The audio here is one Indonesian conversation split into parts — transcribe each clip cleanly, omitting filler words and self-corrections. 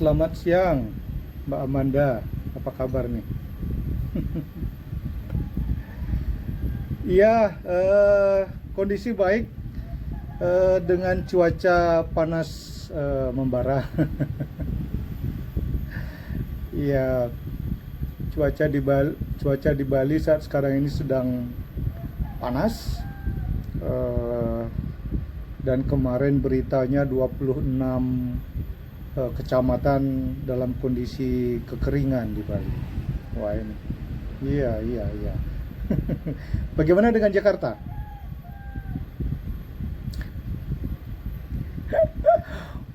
selamat siang Mbak Amanda. Apa kabar nih? Iya, kondisi baik dengan cuaca panas membara. Iya, cuaca di Bali saat sekarang ini sedang panas. eh, dan kemarin beritanya 26 kecamatan dalam kondisi kekeringan di Bali. Wah ini, iya iya iya. Bagaimana dengan Jakarta?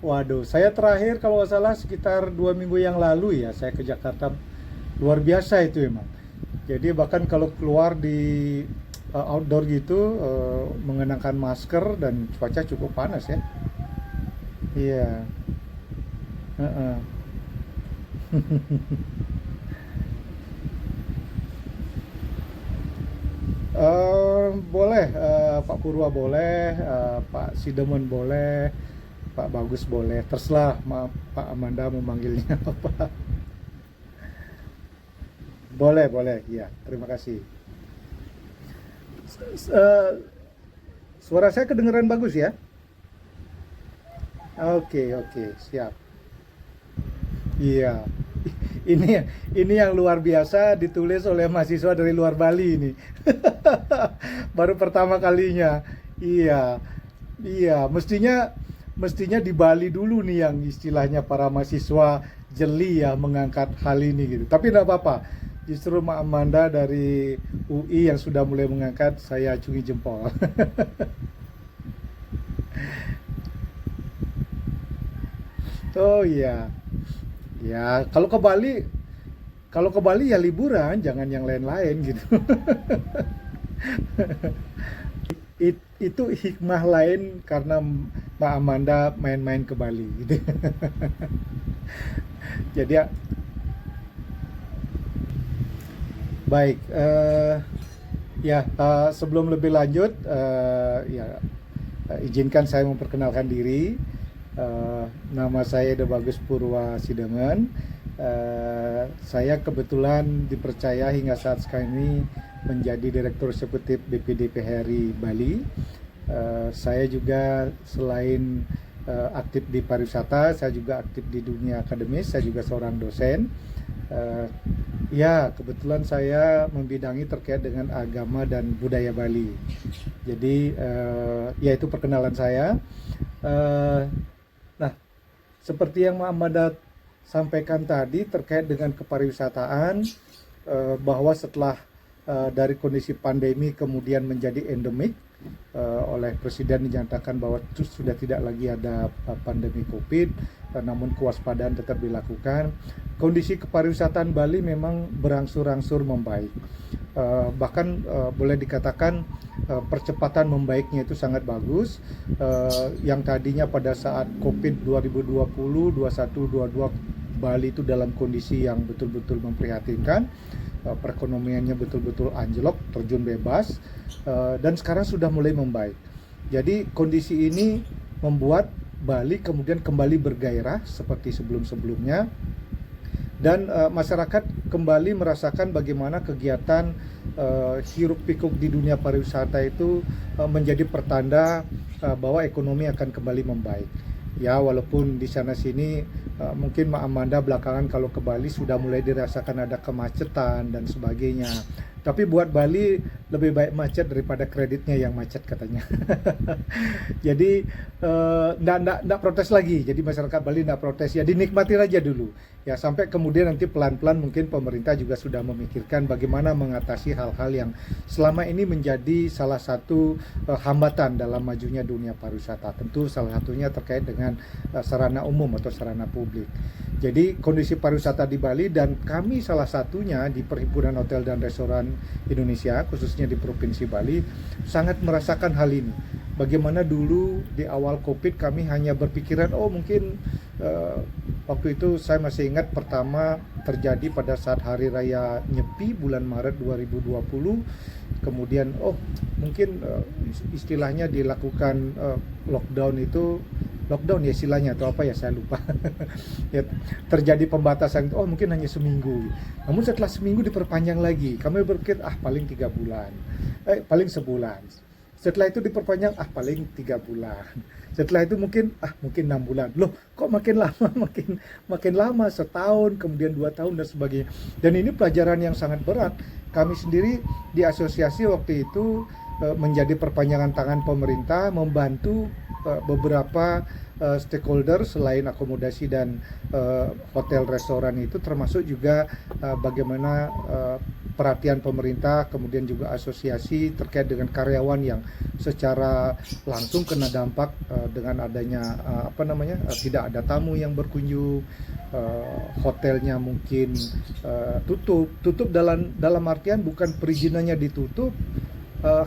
Waduh, saya terakhir kalau nggak salah sekitar 2 minggu yang lalu ya, saya ke Jakarta. Luar biasa itu emang. Jadi bahkan kalau keluar di outdoor gitu, mengenakan masker dan cuaca cukup panas ya. Iya. Heeh. Boleh, Pak Purwa boleh, Pak Sidemen boleh, Pak Bagus boleh, terserah Pak Amanda mau manggilnya apa. Boleh, boleh, iya, terima kasih. Eh, Suara saya kedengeran bagus ya? Oke, oke, siap. Iya, ini ini yang luar biasa ditulis oleh mahasiswa dari luar Bali ini. Baru pertama kalinya. Iya, iya, mestinya mestinya di Bali dulu nih yang istilahnya para mahasiswa jeli ya mengangkat hal ini gitu. Tapi tidak apa-apa. Justru Mak Amanda dari UI yang sudah mulai mengangkat, saya acungi jempol. Oh iya. Ya, kalau ke Bali ya liburan, jangan yang lain-lain gitu. Itu hikmah lain karena Mbak Amanda main-main ke Bali gitu. Jadi ya, baik. Ya, sebelum lebih lanjut, ya izinkan saya memperkenalkan diri. Nama saya De Bagus Purwa Sidemen. Saya kebetulan dipercaya hingga saat sekarang ini menjadi Direktur Eksekutif BPD PHRI Bali. Saya juga selain aktif di pariwisata, saya juga aktif di dunia akademis. Saya juga seorang dosen. Eh, ya, kebetulan saya membidangi terkait dengan agama dan budaya Bali. Jadi, ya itu perkenalan saya. Eh, nah, seperti yang Mbak sampaikan tadi terkait dengan kepariwisataan, bahwa setelah dari kondisi pandemi kemudian menjadi endemik, oleh Presiden dinyatakan bahwa sudah tidak lagi ada pandemi COVID, namun kewaspadaan tetap dilakukan. Kondisi kepariwisataan Bali memang berangsur-angsur membaik. Bahkan boleh dikatakan percepatan membaiknya itu sangat bagus. Yang tadinya pada saat COVID 2020, 21, 22 Bali itu dalam kondisi yang betul-betul memprihatinkan, perekonomiannya betul-betul anjlok, terjun bebas, dan sekarang sudah mulai membaik. Jadi kondisi ini membuat Bali kemudian kembali bergairah seperti sebelum-sebelumnya, dan masyarakat kembali merasakan bagaimana kegiatan hiruk pikuk di dunia pariwisata itu menjadi pertanda bahwa ekonomi akan kembali membaik. Ya, walaupun di sana sini mungkin Mbak Amanda belakangan kalau ke Bali sudah mulai dirasakan ada kemacetan dan sebagainya. Tapi buat Bali lebih baik macet daripada kreditnya yang macet katanya. Jadi nggak protes lagi. Jadi masyarakat Bali nggak protes, ya dinikmati aja dulu. Ya sampai kemudian nanti pelan-pelan mungkin pemerintah juga sudah memikirkan bagaimana mengatasi hal-hal yang selama ini menjadi salah satu hambatan dalam majunya dunia pariwisata. Tentu salah satunya terkait dengan sarana umum atau sarana publik. Jadi kondisi pariwisata di Bali, dan kami salah satunya di Perhimpunan Hotel dan Restoran Indonesia, khususnya di Provinsi Bali, sangat merasakan hal ini. Bagaimana dulu di awal COVID kami hanya berpikiran, oh mungkin waktu itu saya masih ingat pertama terjadi pada saat Hari Raya Nyepi bulan Maret 2020. Kemudian mungkin istilahnya dilakukan lockdown itu lockdown ya istilahnya atau apa ya saya lupa. Ya, terjadi pembatasan, oh mungkin hanya seminggu, namun setelah seminggu diperpanjang lagi, kami berpikir paling 3 bulan, paling sebulan. Setelah itu diperpanjang, paling 3 bulan. Setelah itu mungkin 6 bulan. Loh, kok makin lama, makin lama, setahun, kemudian 2 tahun dan sebagainya. Dan ini pelajaran yang sangat berat. Kami sendiri di asosiasi waktu itu menjadi perpanjangan tangan pemerintah, membantu beberapa stakeholder selain akomodasi dan hotel restoran itu, termasuk juga bagaimana perhatian pemerintah, kemudian juga asosiasi terkait dengan karyawan yang secara langsung kena dampak dengan adanya tidak ada tamu yang berkunjung, hotelnya mungkin tutup dalam artian bukan perizinannya ditutup,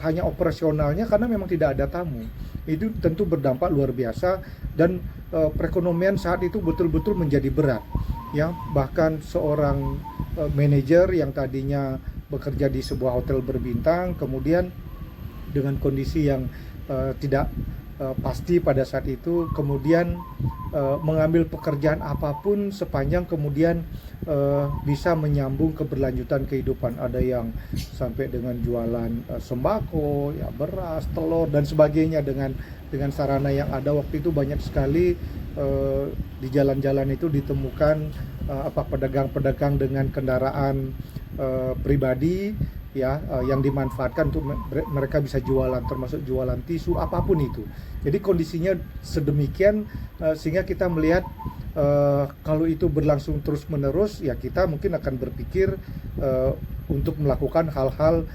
hanya operasionalnya karena memang tidak ada tamu. Itu tentu berdampak luar biasa dan perekonomian saat itu betul-betul menjadi berat. Ya, bahkan seorang manajer yang tadinya bekerja di sebuah hotel berbintang, kemudian dengan kondisi yang tidak pasti pada saat itu, kemudian mengambil pekerjaan apapun sepanjang kemudian bisa menyambung keberlanjutan kehidupan. Ada yang sampai dengan jualan sembako, ya beras, telur dan sebagainya dengan sarana yang ada waktu itu. Banyak sekali di jalan-jalan itu ditemukan pedagang-pedagang dengan kendaraan pribadi ya, yang dimanfaatkan untuk mereka bisa jualan, termasuk jualan tisu, apapun itu. Jadi kondisinya sedemikian sehingga kita melihat kalau itu berlangsung terus-menerus, ya kita mungkin akan berpikir untuk melakukan hal-hal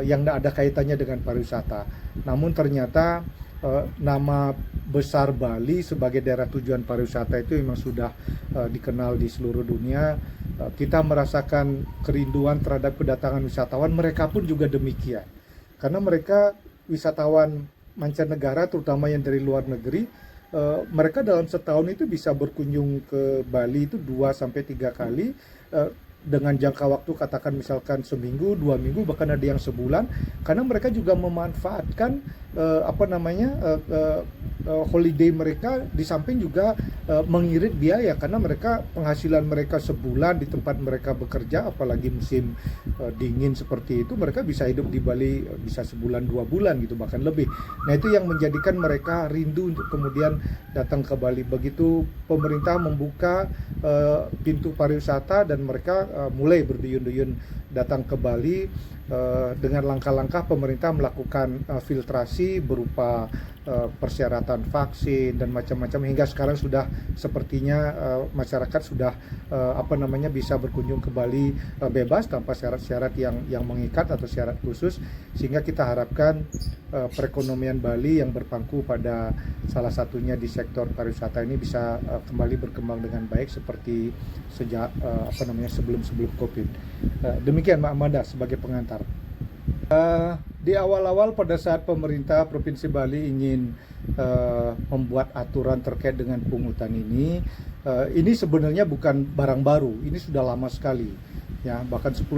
yang tidak ada kaitannya dengan pariwisata. Namun ternyata nama besar Bali sebagai daerah tujuan pariwisata itu memang sudah dikenal di seluruh dunia. Kita merasakan kerinduan terhadap kedatangan wisatawan, mereka pun juga demikian. Karena mereka wisatawan mancanegara, terutama yang dari luar negeri, mereka dalam setahun itu bisa berkunjung ke Bali itu 2-3 kali dengan jangka waktu katakan misalkan seminggu, 2 minggu, bahkan ada yang sebulan, karena mereka juga memanfaatkan holiday mereka, di samping juga mengirit biaya karena mereka penghasilan mereka sebulan di tempat mereka bekerja, apalagi musim dingin seperti itu, mereka bisa hidup di Bali bisa sebulan 2 bulan gitu, bahkan lebih. Nah, itu yang menjadikan mereka rindu untuk kemudian datang ke Bali. Begitu pemerintah membuka pintu pariwisata dan mereka mulai berduyun-duyun datang ke Bali, dengan langkah-langkah pemerintah melakukan filtrasi berupa persyaratan vaksin dan macam-macam, hingga sekarang sudah sepertinya masyarakat sudah bisa berkunjung ke Bali bebas tanpa syarat-syarat yang mengikat atau syarat khusus, sehingga kita harapkan perekonomian Bali yang berpangku pada salah satunya di sektor pariwisata ini bisa kembali berkembang dengan baik seperti sejak sebelum Covid. Demikian Mbak Amanda sebagai pengantar. Di awal-awal pada saat pemerintah Provinsi Bali ingin membuat aturan terkait dengan pungutan ini sebenarnya bukan barang baru, ini sudah lama sekali. Ya, bahkan 10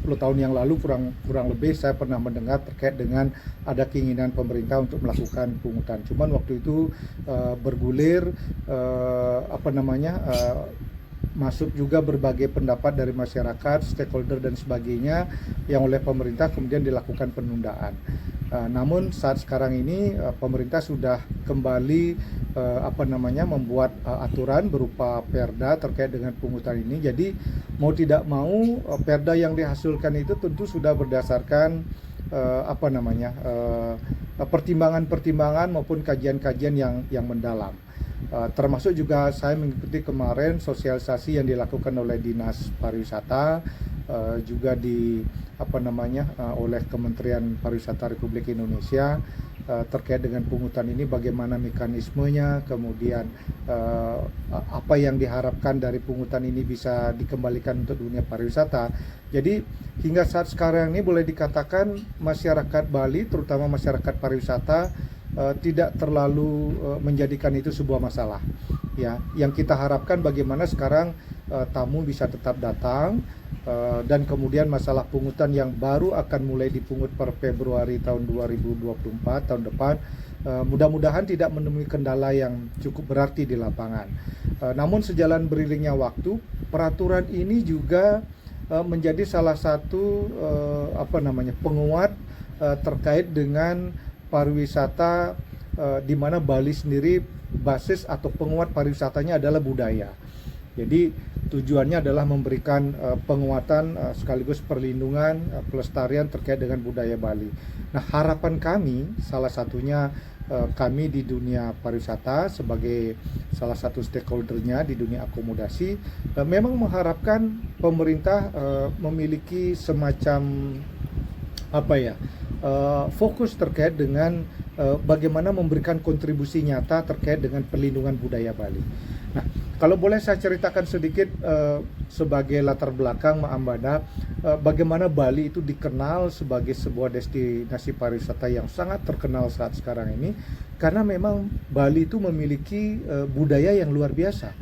tahun yang lalu kurang lebih saya pernah mendengar terkait dengan ada keinginan pemerintah untuk melakukan pungutan. Cuman waktu itu bergulir masuk juga berbagai pendapat dari masyarakat, stakeholder dan sebagainya, yang oleh pemerintah kemudian dilakukan penundaan. Namun saat sekarang ini pemerintah sudah kembali membuat aturan berupa perda terkait dengan pungutan ini. Jadi mau tidak mau perda yang dihasilkan itu tentu sudah berdasarkan pertimbangan-pertimbangan maupun kajian-kajian yang mendalam. Termasuk juga saya mengikuti kemarin sosialisasi yang dilakukan oleh Dinas Pariwisata, juga oleh Kementerian Pariwisata Republik Indonesia, terkait dengan pungutan ini, bagaimana mekanismenya, kemudian apa yang diharapkan dari pungutan ini bisa dikembalikan untuk dunia pariwisata. Jadi hingga saat sekarang ini boleh dikatakan masyarakat Bali, terutama masyarakat pariwisata, tidak terlalu menjadikan itu sebuah masalah. Ya, yang kita harapkan bagaimana sekarang tamu bisa tetap datang, dan kemudian masalah pungutan yang baru akan mulai dipungut per Februari tahun 2024 tahun depan Mudah-mudahan tidak menemui kendala yang cukup berarti di lapangan. Namun sejalan beriringnya waktu, peraturan ini juga menjadi salah satu penguat terkait dengan pariwisata, di mana Bali sendiri basis atau penguat pariwisatanya adalah budaya. Jadi tujuannya adalah memberikan penguatan sekaligus perlindungan, pelestarian terkait dengan budaya Bali. Nah, harapan kami salah satunya kami di dunia pariwisata sebagai salah satu stakeholdernya di dunia akomodasi, memang mengharapkan pemerintah memiliki semacam fokus terkait dengan bagaimana memberikan kontribusi nyata terkait dengan perlindungan budaya Bali. Nah, kalau boleh saya ceritakan sedikit sebagai latar belakang Mak Ambanda, bagaimana Bali itu dikenal sebagai sebuah destinasi pariwisata yang sangat terkenal saat sekarang ini, karena memang Bali itu memiliki budaya yang luar biasa,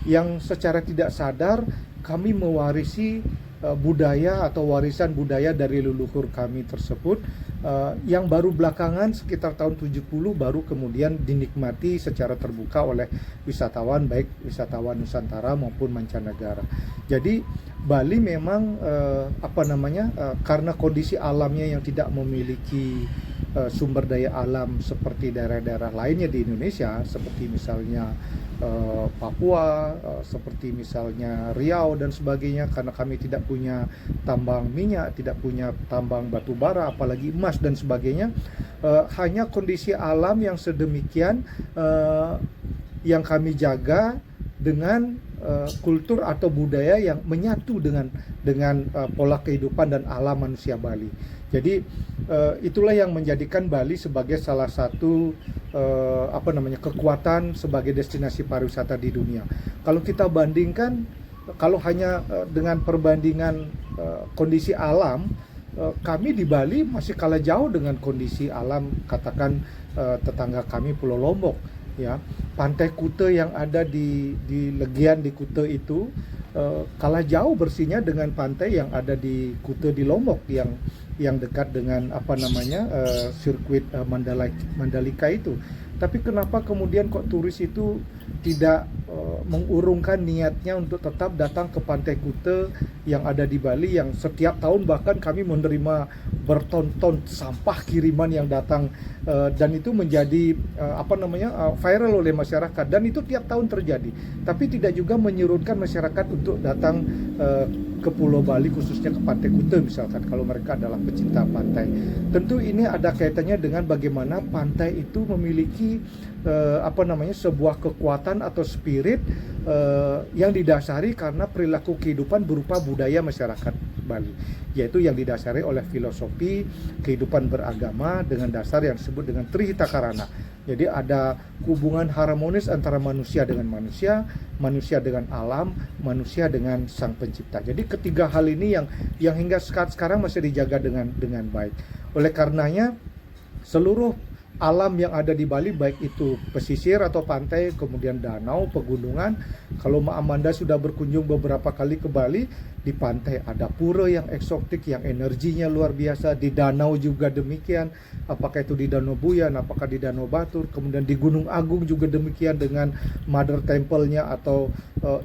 yang secara tidak sadar kami mewarisi budaya atau warisan budaya dari leluhur kami tersebut, yang baru belakangan sekitar tahun 70 baru kemudian dinikmati secara terbuka oleh wisatawan, baik wisatawan Nusantara maupun mancanegara. Jadi Bali memang karena kondisi alamnya yang tidak memiliki sumber daya alam seperti daerah-daerah lainnya di Indonesia, seperti misalnya Papua, seperti misalnya Riau dan sebagainya, karena kami tidak punya tambang minyak, tidak punya tambang batu bara, apalagi emas dan sebagainya. Hanya kondisi alam yang sedemikian yang kami jaga dengan kultur atau budaya yang menyatu dengan pola kehidupan dan alam manusia Bali. Jadi itulah yang menjadikan Bali sebagai salah satu kekuatan sebagai destinasi pariwisata di dunia. Kalau kita bandingkan, kalau hanya dengan perbandingan kondisi alam, kami di Bali masih kalah jauh dengan kondisi alam, katakan tetangga kami Pulau Lombok, ya. Pantai Kute yang ada di Legian di Kute itu kalah jauh bersihnya dengan pantai yang ada di Kute di Lombok yang dekat dengan sirkuit Mandalika itu. Tapi kenapa kemudian kok turis itu tidak mengurungkan niatnya untuk tetap datang ke Pantai Kute yang ada di Bali, yang setiap tahun bahkan kami menerima berton-ton sampah kiriman yang datang, dan itu menjadi viral oleh masyarakat, dan itu tiap tahun terjadi. Tapi tidak juga menyurutkan masyarakat untuk datang ke Pulau Bali, khususnya ke Pantai Kute misalkan, kalau mereka adalah pecinta pantai. Tentu ini ada kaitannya dengan bagaimana pantai itu memiliki sebuah kekuatan atau spirit yang didasari karena perilaku kehidupan berupa budaya masyarakat Bali, yaitu yang didasari oleh filosofi kehidupan beragama dengan dasar yang disebut dengan Trihita Karana. Jadi ada hubungan harmonis antara manusia dengan manusia, manusia dengan alam, manusia dengan sang pencipta. Jadi ketiga hal ini yang hingga sekarang masih dijaga dengan baik. Oleh karenanya seluruh alam yang ada di Bali, baik itu pesisir atau pantai, kemudian danau, pegunungan. Kalau Mak Amanda sudah berkunjung beberapa kali ke Bali, di pantai ada pura yang eksotik, yang energinya luar biasa. Di danau juga demikian, apakah itu di Danau Buyan, apakah di Danau Batur. Kemudian di Gunung Agung juga demikian, dengan Mother Temple-nya atau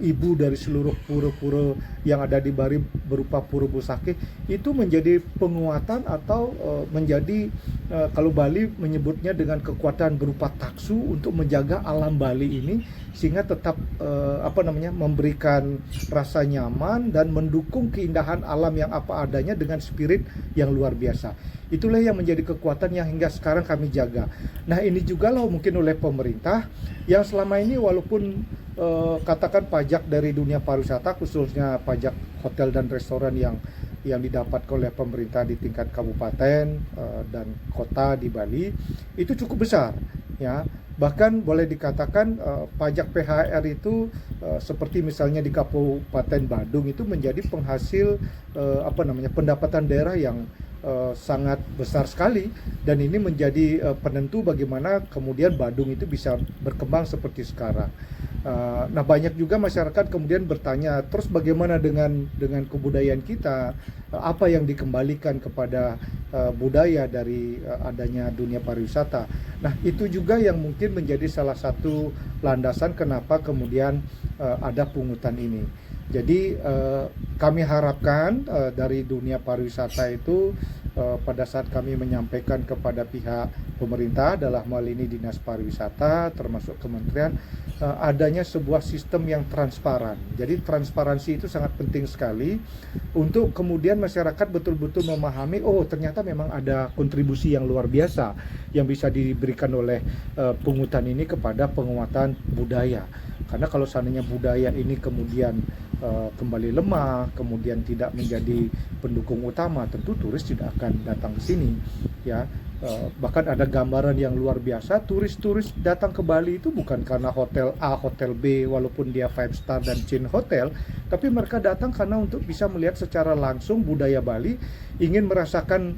ibu dari seluruh pura-pura yang ada di Bali berupa Pura Busakeh. Itu menjadi penguatan atau menjadi kalau Bali menyebutnya dengan kekuatan berupa taksu untuk menjaga alam Bali ini, sehingga tetap memberikan rasa nyaman dan mendukung keindahan alam yang apa adanya dengan spirit yang luar biasa. Itulah yang menjadi kekuatan yang hingga sekarang kami jaga. Nah, ini juga loh mungkin oleh pemerintah yang selama ini walaupun katakan pajak dari dunia pariwisata, khususnya pajak hotel dan restoran yang didapatkan oleh pemerintah di tingkat kabupaten dan kota di Bali itu cukup besar, ya. Bahkan boleh dikatakan pajak PHR itu seperti misalnya di Kabupaten Badung itu menjadi penghasil pendapatan daerah yang sangat besar sekali, dan ini menjadi penentu bagaimana kemudian Badung itu bisa berkembang seperti sekarang. Nah, banyak juga masyarakat kemudian bertanya, terus bagaimana dengan kebudayaan kita? Apa yang dikembalikan kepada budaya dari adanya dunia pariwisata? Nah, itu juga yang mungkin menjadi salah satu landasan kenapa kemudian ada pungutan ini. Jadi kami harapkan dari dunia pariwisata itu pada saat kami menyampaikan kepada pihak pemerintah dalam hal ini Dinas Pariwisata termasuk kementerian, adanya sebuah sistem yang transparan. Jadi transparansi itu sangat penting sekali untuk kemudian masyarakat betul-betul memahami, oh ternyata memang ada kontribusi yang luar biasa yang bisa diberikan oleh pungutan ini kepada penguatan budaya. Karena kalau seandainya budaya ini kemudian kembali lemah, kemudian tidak menjadi pendukung utama, tentu turis tidak akan datang ke sini, ya. Bahkan ada gambaran yang luar biasa, turis-turis datang ke Bali itu bukan karena hotel A, hotel B, walaupun dia 5 star dan chain hotel, tapi mereka datang karena untuk bisa melihat secara langsung budaya Bali, ingin merasakan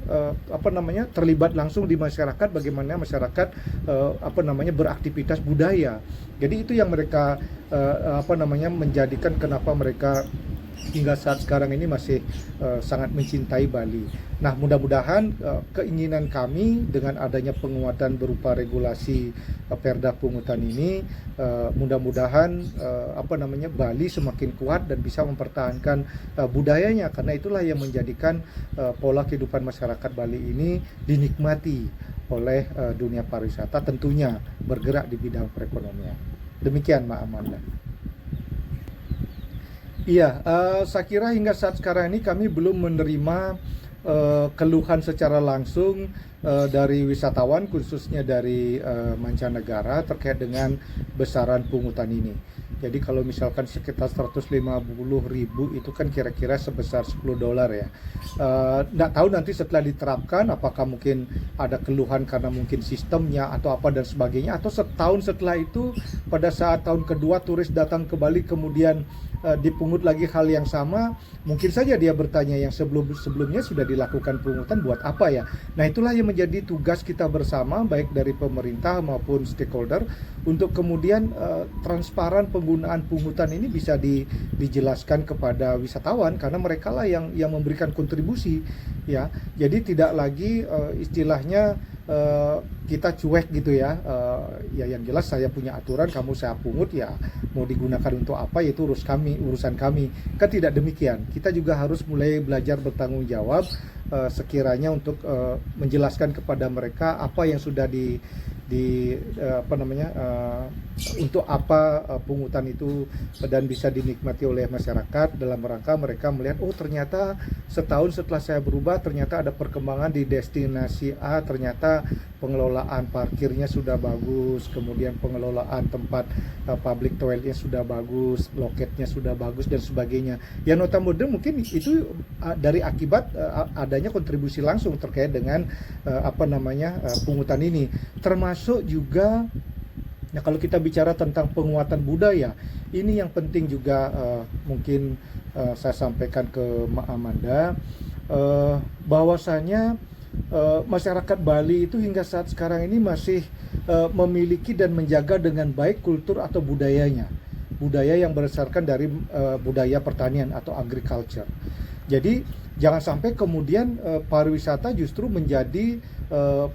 terlibat langsung di masyarakat, bagaimana masyarakat beraktivitas budaya. Jadi itu yang mereka menjadikan kenapa mereka hingga saat sekarang ini masih sangat mencintai Bali. Nah, mudah-mudahan keinginan kami dengan adanya penguatan berupa regulasi Perda Pungutan ini, mudah-mudahan Bali semakin kuat dan bisa mempertahankan budayanya, karena itulah yang menjadikan pola kehidupan masyarakat Bali ini dinikmati oleh dunia pariwisata, tentunya bergerak di bidang perekonomian. Demikian, Mbak Amanda. Iya, saya kira hingga saat sekarang ini kami belum menerima keluhan secara langsung dari wisatawan, khususnya dari mancanegara terkait dengan besaran pungutan ini. Jadi kalau misalkan sekitar 150.000 itu kan kira-kira sebesar $10 ya. Nggak tahu nanti setelah diterapkan apakah mungkin ada keluhan karena mungkin sistemnya atau apa dan sebagainya, atau setahun setelah itu pada saat tahun kedua turis datang ke Bali kemudian dipungut lagi hal yang sama, mungkin saja dia bertanya yang sebelumnya sudah dilakukan pungutan buat apa ya. Nah, itulah yang menjadi tugas kita bersama baik dari pemerintah maupun stakeholder untuk kemudian transparan penggunaan pungutan ini bisa dijelaskan kepada wisatawan, karena mereka lah yang memberikan kontribusi ya. Jadi tidak lagi istilahnya kita cuek gitu ya. Ya yang jelas saya punya aturan, kamu saya pungut, ya mau digunakan untuk apa ya itu urusan kami. Kan tidak demikian. Kita juga harus mulai belajar bertanggung jawab sekiranya untuk menjelaskan kepada mereka apa yang sudah untuk apa pungutan itu dan bisa dinikmati oleh masyarakat, dalam rangka mereka melihat, oh ternyata setahun setelah saya berubah ternyata ada perkembangan di destinasi A, ternyata pengelolaan parkirnya sudah bagus, kemudian pengelolaan tempat public toiletnya sudah bagus, loketnya sudah bagus dan sebagainya. Ya notabene mungkin itu dari akibat adanya kontribusi langsung terkait dengan pungutan ini, termasuk juga. Nah, kalau kita bicara tentang penguatan budaya, ini yang penting juga mungkin saya sampaikan ke Mbak Amanda, bahwasanya masyarakat Bali itu hingga saat sekarang ini masih memiliki dan menjaga dengan baik kultur atau budayanya, budaya yang berdasarkan dari budaya pertanian atau agriculture. Jadi jangan sampai kemudian pariwisata justru menjadi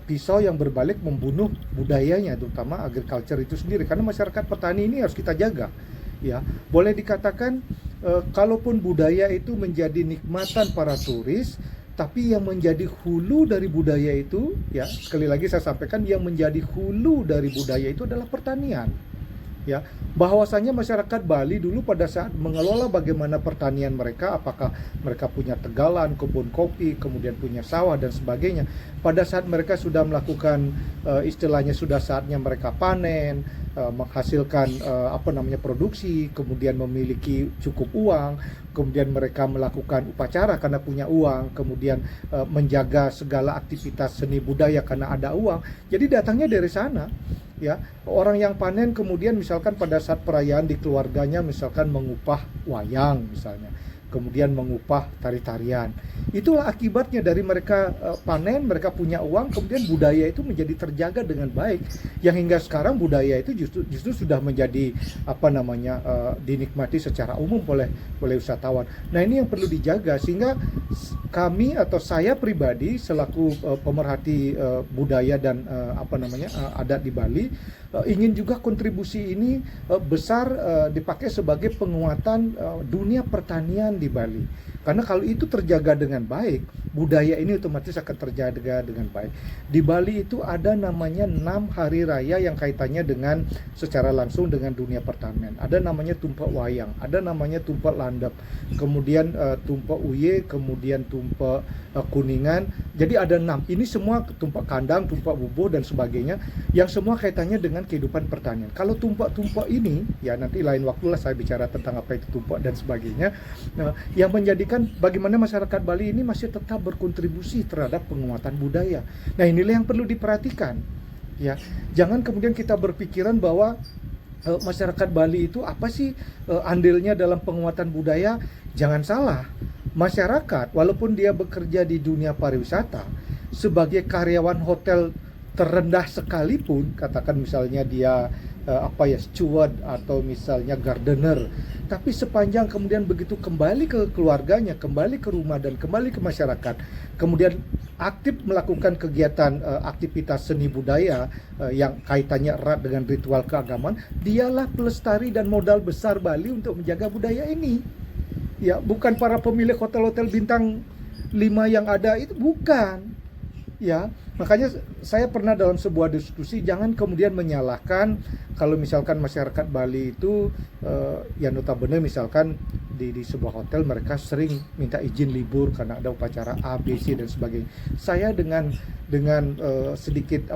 pisau yang berbalik membunuh budayanya, terutama agriculture itu sendiri, karena masyarakat petani ini harus kita jaga ya. Boleh dikatakan kalaupun budaya itu menjadi nikmatan para turis, tapi yang menjadi hulu dari budaya itu ya, sekali lagi saya sampaikan, yang menjadi hulu dari budaya itu adalah pertanian ya. Bahwasanya masyarakat Bali dulu pada saat mengelola bagaimana pertanian mereka, apakah mereka punya tegalan, kebun kopi, kemudian punya sawah dan sebagainya, pada saat mereka sudah melakukan istilahnya sudah saatnya mereka panen, menghasilkan produksi, kemudian memiliki cukup uang, kemudian mereka melakukan upacara karena punya uang, kemudian menjaga segala aktivitas seni budaya karena ada uang. Jadi datangnya dari sana ya. Orang yang panen kemudian misalkan pada saat perayaan di keluarganya misalkan mengupah wayang misalnya, kemudian mengupah tari-tarian. Itulah akibatnya dari mereka panen, mereka punya uang, kemudian budaya itu menjadi terjaga dengan baik. Yang hingga sekarang budaya itu justru sudah menjadi dinikmati secara umum oleh wisatawan. Nah, ini yang perlu dijaga sehingga kami atau saya pribadi selaku pemerhati budaya dan adat di Bali ingin juga kontribusi ini besar dipakai sebagai penguatan dunia pertanian di Bali. Karena kalau itu terjaga dengan baik, budaya ini otomatis akan terjaga dengan baik. Di Bali itu ada namanya 6 hari raya yang kaitannya dengan secara langsung dengan dunia pertanian. Ada namanya Tumpak Wayang, ada namanya Tumpak Landep, kemudian Tumpak Uye, kemudian Tumpak Kuningan. Jadi ada 6. Ini semua Tumpak Kandang, Tumpak Bubuh dan sebagainya yang semua kaitannya dengan kehidupan pertanian. Kalau tumpak-tumpak ini, ya nanti lain waktulah saya bicara tentang apa itu tumpak dan sebagainya. Nah, yang menjadikan bagaimana masyarakat Bali ini masih tetap berkontribusi terhadap penguatan budaya. Nah, inilah yang perlu diperhatikan. Ya, jangan kemudian kita berpikiran bahwa masyarakat Bali itu apa sih andilnya dalam penguatan budaya? Jangan salah, masyarakat walaupun dia bekerja di dunia pariwisata sebagai karyawan hotel terendah sekalipun, katakan misalnya dia steward atau misalnya gardener, tapi sepanjang kemudian begitu kembali ke keluarganya, kembali ke rumah dan kembali ke masyarakat, kemudian aktif melakukan kegiatan aktivitas seni budaya yang kaitannya erat dengan ritual keagamaan, dialah pelestari dan modal besar Bali untuk menjaga budaya ini. Ya, bukan para pemilik hotel-hotel bintang 5 yang ada itu, bukan. Ya, makanya saya pernah dalam sebuah diskusi, jangan kemudian menyalahkan kalau misalkan masyarakat Bali itu ya notabene misalkan di sebuah hotel mereka sering minta izin libur karena ada upacara A, B, C dan sebagainya. Saya dengan sedikit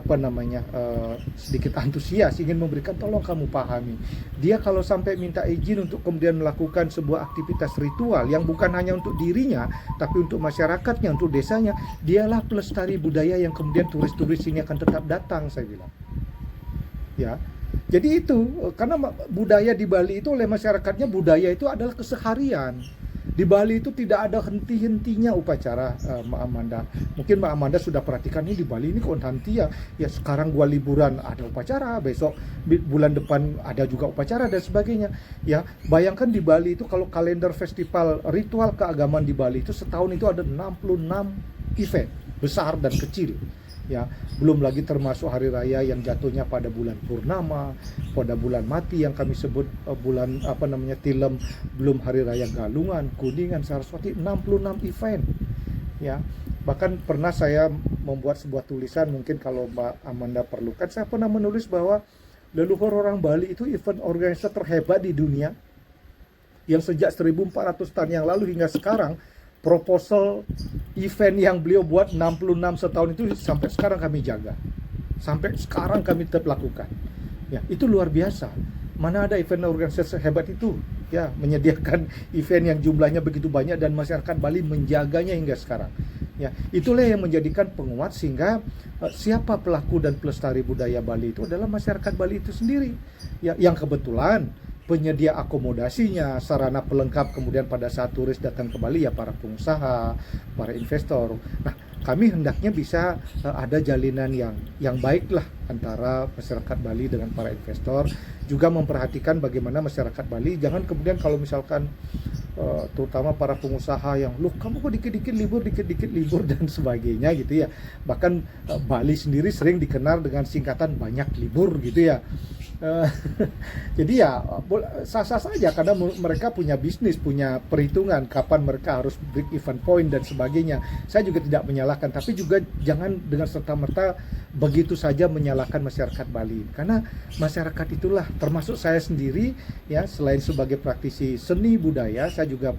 sedikit antusias ingin memberikan, tolong kamu pahami, dia kalau sampai minta izin untuk kemudian melakukan sebuah aktivitas ritual yang bukan hanya untuk dirinya tapi untuk masyarakatnya, untuk desanya, dialah pelestari budaya yang kemudian turis-turis ini akan tetap datang, saya bilang. Ya. Jadi itu, karena budaya di Bali itu oleh masyarakatnya, budaya itu adalah keseharian. Di Bali itu tidak ada henti-hentinya upacara, Mbak Amanda. Mungkin Mbak Amanda sudah perhatikan, ini di Bali ini kok henti ya. Ya sekarang gua liburan ada upacara, besok bulan depan ada juga upacara dan sebagainya. Ya, bayangkan di Bali itu kalau kalender festival ritual keagamaan di Bali itu setahun itu ada 66 event besar dan kecil. Ya, belum lagi termasuk hari raya yang jatuhnya pada bulan purnama, pada bulan mati yang kami sebut bulan Tilem, belum hari raya Galungan, Kuningan, Saraswati, 66 event. Ya, bahkan pernah saya membuat sebuah tulisan, mungkin kalau Mbak Amanda perlukan, saya pernah menulis bahwa leluhur orang Bali itu event organizer terhebat di dunia yang sejak 1400 tahun yang lalu hingga sekarang. Proposal event yang beliau buat 66 setahun itu sampai sekarang kami jaga, sampai sekarang kami tetap lakukan. Ya, itu luar biasa. Mana ada event organisasi hebat itu, ya, menyediakan event yang jumlahnya begitu banyak dan masyarakat Bali menjaganya hingga sekarang. Ya, itulah yang menjadikan penguat sehingga siapa pelaku dan pelestari budaya Bali itu adalah masyarakat Bali itu sendiri. Ya, yang kebetulan penyedia akomodasinya, sarana pelengkap kemudian pada saat turis datang ke Bali ya para pengusaha, para investor. Nah, kami hendaknya bisa ada jalinan yang baik lah antara masyarakat Bali dengan para investor, juga memperhatikan bagaimana masyarakat Bali jangan kemudian kalau misalkan terutama para pengusaha yang loh kamu kok dikit-dikit libur dan sebagainya gitu ya. Bahkan Bali sendiri sering dikenal dengan singkatan banyak libur gitu ya. Jadi ya sah-sah saja karena mereka punya bisnis, punya perhitungan kapan mereka harus break even point dan sebagainya. Saya juga tidak menyalahkan, tapi juga jangan dengan serta-merta begitu saja menyalahkan masyarakat Bali, karena masyarakat itulah, termasuk saya sendiri ya, selain sebagai praktisi seni budaya, saya juga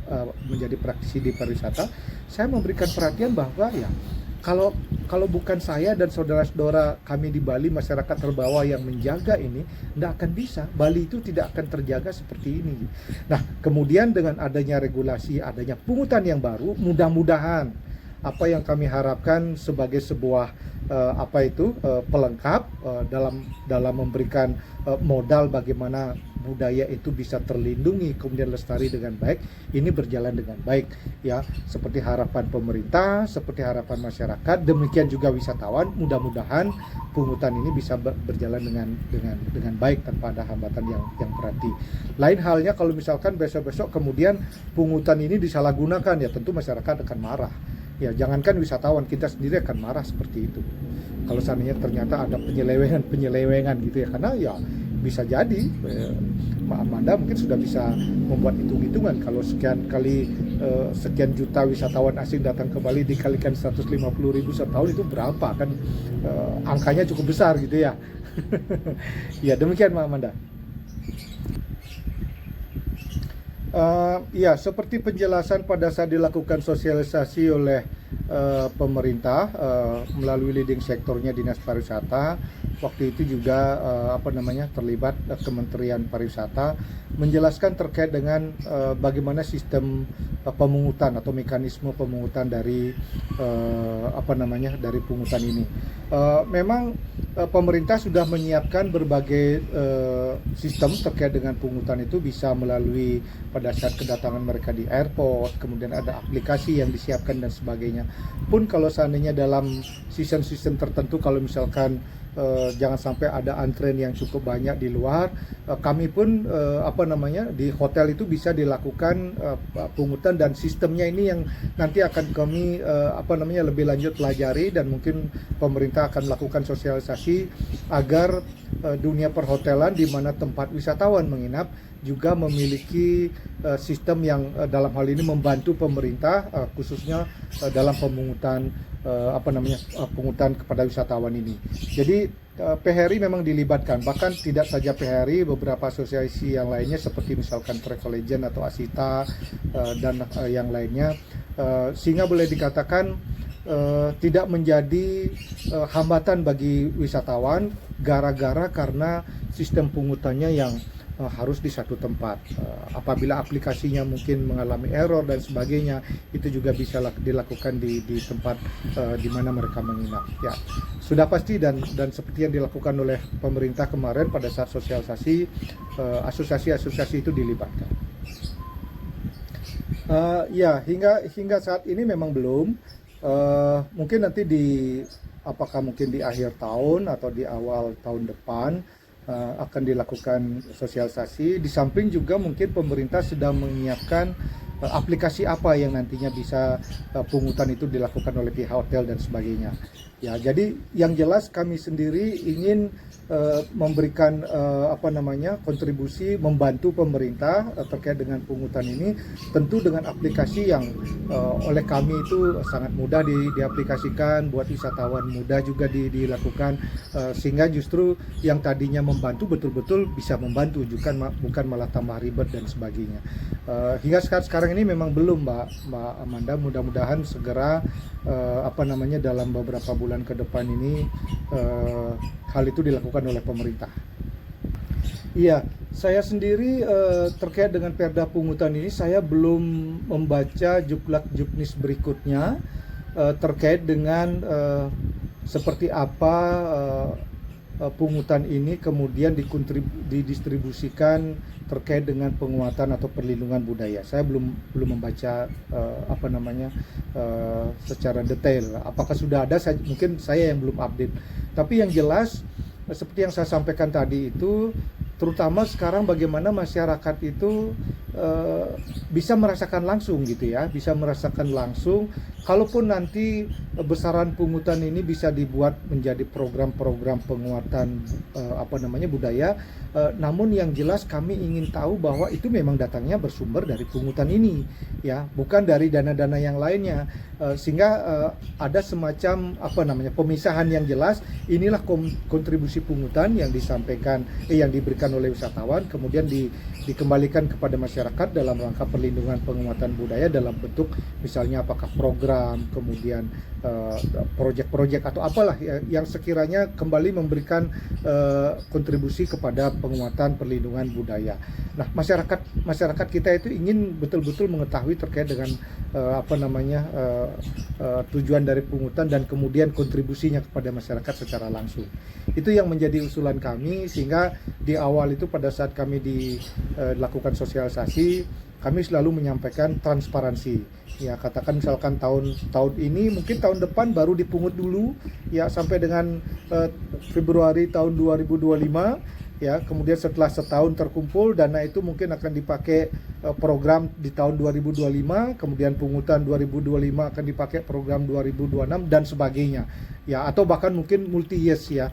menjadi praktisi di pariwisata. Saya memberikan perhatian bahwa ya kalau bukan saya dan saudara-saudara kami di Bali, masyarakat terbawa yang menjaga ini, tidak akan bisa. Bali itu tidak akan terjaga seperti ini. Nah, kemudian dengan adanya regulasi, adanya pungutan yang baru, mudah-mudahan apa yang kami harapkan sebagai sebuah pelengkap dalam memberikan modal bagaimana budaya itu bisa terlindungi kemudian lestari dengan baik, ini berjalan dengan baik ya, seperti harapan pemerintah, seperti harapan masyarakat, demikian juga wisatawan. Mudah-mudahan pungutan ini bisa berjalan dengan baik tanpa ada hambatan yang berarti. Lain halnya kalau misalkan besok-besok kemudian pungutan ini disalahgunakan, ya tentu masyarakat akan marah. Ya, jangankan wisatawan, kita sendiri akan marah seperti itu. Kalau seandainya ternyata ada penyelewengan gitu ya, karena ya bisa jadi Mbak Amanda mungkin sudah bisa membuat hitung-hitungan kalau sekian juta wisatawan asing datang ke Bali dikalikan 150.000 setahun, itu berapa kan, angkanya cukup besar gitu ya. Ya demikian Mbak Amanda. Ya, seperti penjelasan pada saat dilakukan sosialisasi oleh pemerintah melalui leading sektornya Dinas Pariwisata. Waktu itu juga terlibat Kementerian Pariwisata menjelaskan terkait dengan bagaimana sistem pemungutan atau mekanisme pemungutan dari dari pungutan ini. Memang pemerintah sudah menyiapkan berbagai sistem terkait dengan pungutan itu, bisa melalui pada saat kedatangan mereka di airport, kemudian ada aplikasi yang disiapkan dan sebagainya. Pun kalau seandainya dalam season-season tertentu, kalau misalkan jangan sampai ada antrean yang cukup banyak di luar, kami pun di hotel itu bisa dilakukan pungutan, dan sistemnya ini yang nanti akan kami lebih lanjut pelajari, dan mungkin pemerintah akan melakukan sosialisasi agar dunia perhotelan di mana tempat wisatawan menginap juga memiliki sistem yang dalam hal ini membantu pemerintah khususnya dalam pemungutan pungutan kepada wisatawan ini. Jadi PHRI memang dilibatkan, bahkan tidak saja PHRI, beberapa asosiasi yang lainnya seperti misalkan Travel Agent atau Asita dan yang lainnya, sehingga boleh dikatakan tidak menjadi hambatan bagi wisatawan karena sistem pungutannya yang harus di satu tempat. Apabila aplikasinya mungkin mengalami error dan sebagainya, itu juga bisa dilakukan di tempat di mana mereka menginap. Ya, sudah pasti dan seperti yang dilakukan oleh pemerintah kemarin pada saat sosialisasi, asosiasi-asosiasi itu dilibatkan. Ya, hingga saat ini memang belum. Mungkin nanti apakah mungkin di akhir tahun atau di awal tahun depan akan dilakukan sosialisasi. Di samping juga mungkin pemerintah sedang menyiapkan aplikasi apa yang nantinya bisa pungutan itu dilakukan oleh pihak hotel dan sebagainya. Ya, jadi yang jelas kami sendiri ingin memberikan kontribusi membantu pemerintah terkait dengan pungutan ini, tentu dengan aplikasi yang oleh kami itu sangat mudah diaplikasikan, buat wisatawan mudah juga dilakukan, sehingga justru yang tadinya membantu betul-betul bisa membantu, bukan malah tambah ribet dan sebagainya. Hingga sekarang ini memang belum Mbak Amanda, mudah-mudahan segera dalam beberapa bulan ke depan ini hal itu dilakukan oleh pemerintah. Iya, saya sendiri terkait dengan perda pungutan ini, saya belum membaca juklak-juknis berikutnya terkait dengan seperti apa pungutan ini kemudian didistribusikan terkait dengan penguatan atau perlindungan budaya. Saya belum membaca secara detail. Apakah sudah ada? Mungkin saya yang belum update. Tapi yang jelas seperti yang saya sampaikan tadi itu, terutama sekarang bagaimana masyarakat itu bisa merasakan langsung gitu ya, bisa merasakan langsung. Kalaupun nanti besaran pungutan ini bisa dibuat menjadi program-program penguatan budaya, namun yang jelas kami ingin tahu bahwa itu memang datangnya bersumber dari pungutan ini ya, bukan dari dana-dana yang lainnya, sehingga ada semacam pemisahan yang jelas. Inilah kontribusi pungutan yang disampaikan yang diberikan oleh wisatawan, kemudian dikembalikan kepada masyarakat dalam rangka perlindungan penguatan budaya dalam bentuk misalnya apakah program program, kemudian proyek-proyek atau apalah yang sekiranya kembali memberikan kontribusi kepada penguatan perlindungan budaya. Nah, masyarakat kita itu ingin betul-betul mengetahui terkait dengan tujuan dari pungutan dan kemudian kontribusinya kepada masyarakat secara langsung. Itu yang menjadi usulan kami, sehingga di awal itu pada saat kami dilakukan sosialisasi, kami selalu menyampaikan transparansi. Ya, katakan misalkan tahun ini, mungkin tahun depan baru dipungut dulu, ya sampai dengan Februari tahun 2025. Ya, kemudian setelah setahun terkumpul, dana itu mungkin akan dipakai program di tahun 2025, kemudian pungutan 2025 akan dipakai program 2026 dan sebagainya. Ya, atau bahkan mungkin multi years ya,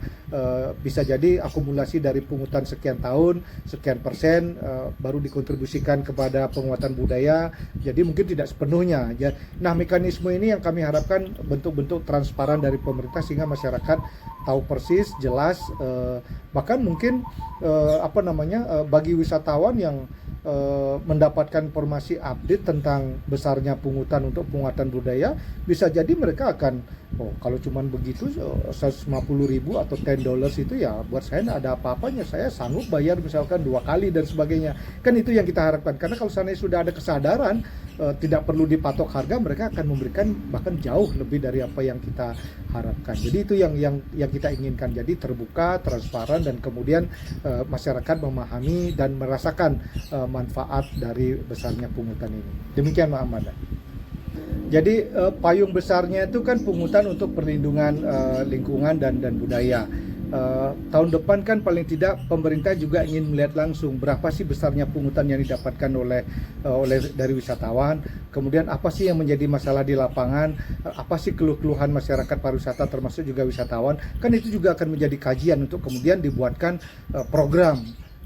bisa jadi akumulasi dari pungutan sekian tahun, sekian persen baru dikontribusikan kepada penguatan budaya. Jadi mungkin tidak sepenuhnya. Nah, mekanisme ini yang kami harapkan bentuk-bentuk transparan dari pemerintah sehingga masyarakat tahu persis, jelas, bahkan mungkin bagi wisatawan yang mendapatkan informasi update tentang besarnya pungutan untuk penguatan budaya, bisa jadi mereka akan, kalau cuman begitu 150.000 atau $10 itu ya buat saya tidak ada apa-apanya, saya sanggup bayar misalkan 2 kali dan sebagainya. Kan itu yang kita harapkan, karena kalau seandainya sudah ada kesadaran tidak perlu dipatok harga, mereka akan memberikan bahkan jauh lebih dari apa yang kita harapkan. Jadi itu yang kita inginkan, jadi terbuka, transparan, dan kemudian masyarakat memahami dan merasakan manfaat dari besarnya pungutan ini. Demikian Mbak Amanda. Jadi payung besarnya itu kan pungutan untuk perlindungan lingkungan dan budaya. Tahun depan kan paling tidak pemerintah juga ingin melihat langsung berapa sih besarnya pungutan yang didapatkan oleh dari wisatawan, kemudian apa sih yang menjadi masalah di lapangan, apa sih keluh-keluhan masyarakat pariwisata termasuk juga wisatawan. Kan itu juga akan menjadi kajian untuk kemudian dibuatkan program.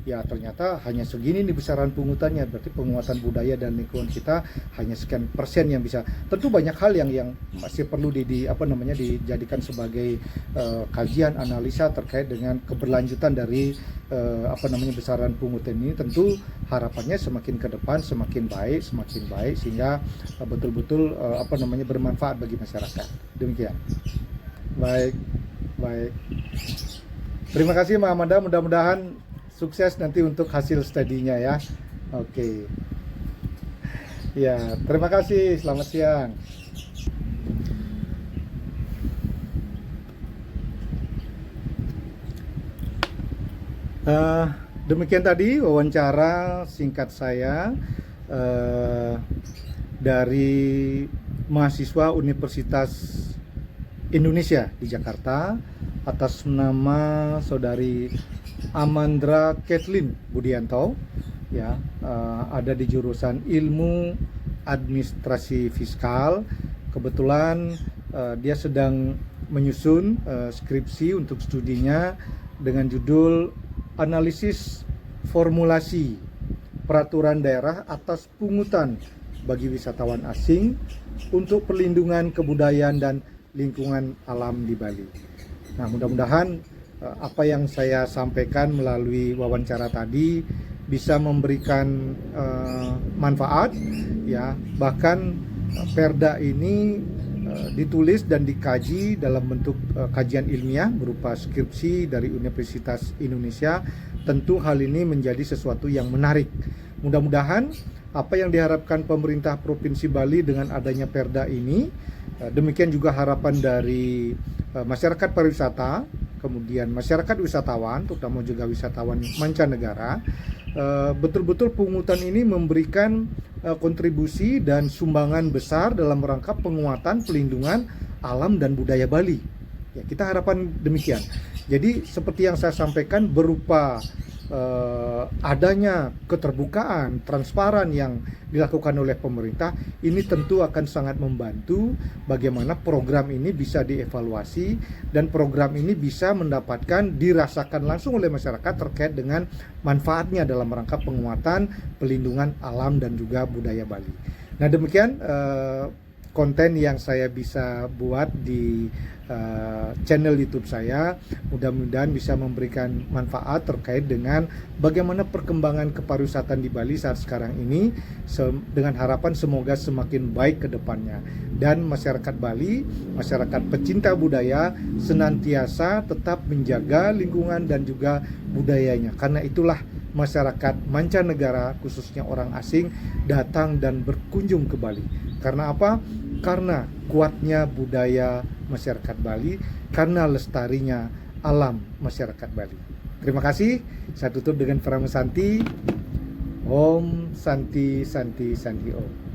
Ya, ternyata hanya segini nih besaran pungutannya, berarti penguatan budaya dan lingkungan kita hanya sekian persen yang bisa. Tentu banyak hal yang masih perlu dijadikan sebagai kajian analisa terkait dengan keberlanjutan dari besaran pungutan ini. Tentu harapannya semakin ke depan semakin baik sehingga betul-betul bermanfaat bagi masyarakat. Demikian. Baik. Terima kasih Mbak Amanda, mudah-mudahan sukses nanti untuk hasil studinya ya. Oke. Ya, terima kasih. Selamat siang. Demikian tadi wawancara singkat saya dari mahasiswa Universitas Indonesia di Jakarta atas nama saudari Amandra Kathleen Budianto, ya, ada di jurusan Ilmu Administrasi Fiskal. Kebetulan dia sedang menyusun skripsi untuk studinya dengan judul Analisis Formulasi Peraturan Daerah atas Pungutan bagi Wisatawan Asing untuk Perlindungan Kebudayaan dan Lingkungan Alam di Bali. Nah, mudah-mudahan apa yang saya sampaikan melalui wawancara tadi bisa memberikan manfaat, ya. Bahkan Perda ini ditulis dan dikaji dalam bentuk kajian ilmiah berupa skripsi dari Universitas Indonesia. Tentu hal ini menjadi sesuatu yang menarik. Mudah-mudahan apa yang diharapkan pemerintah Provinsi Bali dengan adanya Perda ini, demikian juga harapan dari masyarakat pariwisata, kemudian masyarakat wisatawan, terutama juga wisatawan mancanegara, betul-betul pungutan ini memberikan kontribusi dan sumbangan besar dalam rangka penguatan pelindungan alam dan budaya Bali. Ya, kita harapan demikian. Jadi seperti yang saya sampaikan, berupa adanya keterbukaan, transparan yang dilakukan oleh pemerintah, ini tentu akan sangat membantu bagaimana program ini bisa dievaluasi dan program ini bisa mendapatkan dirasakan langsung oleh masyarakat terkait dengan manfaatnya dalam rangka penguatan pelindungan alam dan juga budaya Bali. Nah, demikian konten yang saya bisa buat di channel YouTube saya. Mudah-mudahan bisa memberikan manfaat terkait dengan bagaimana perkembangan kepariwisataan di Bali saat sekarang ini, dengan harapan semoga semakin baik ke depannya, dan masyarakat Bali, masyarakat pecinta budaya senantiasa tetap menjaga lingkungan dan juga budayanya. Karena itulah masyarakat mancanegara, khususnya orang asing, datang dan berkunjung ke Bali. Karena apa? Karena kuatnya budaya masyarakat Bali, karena lestarinya alam masyarakat Bali. Terima kasih. Saya tutup dengan Pramu Santi. Om Santi Santi Santi Om.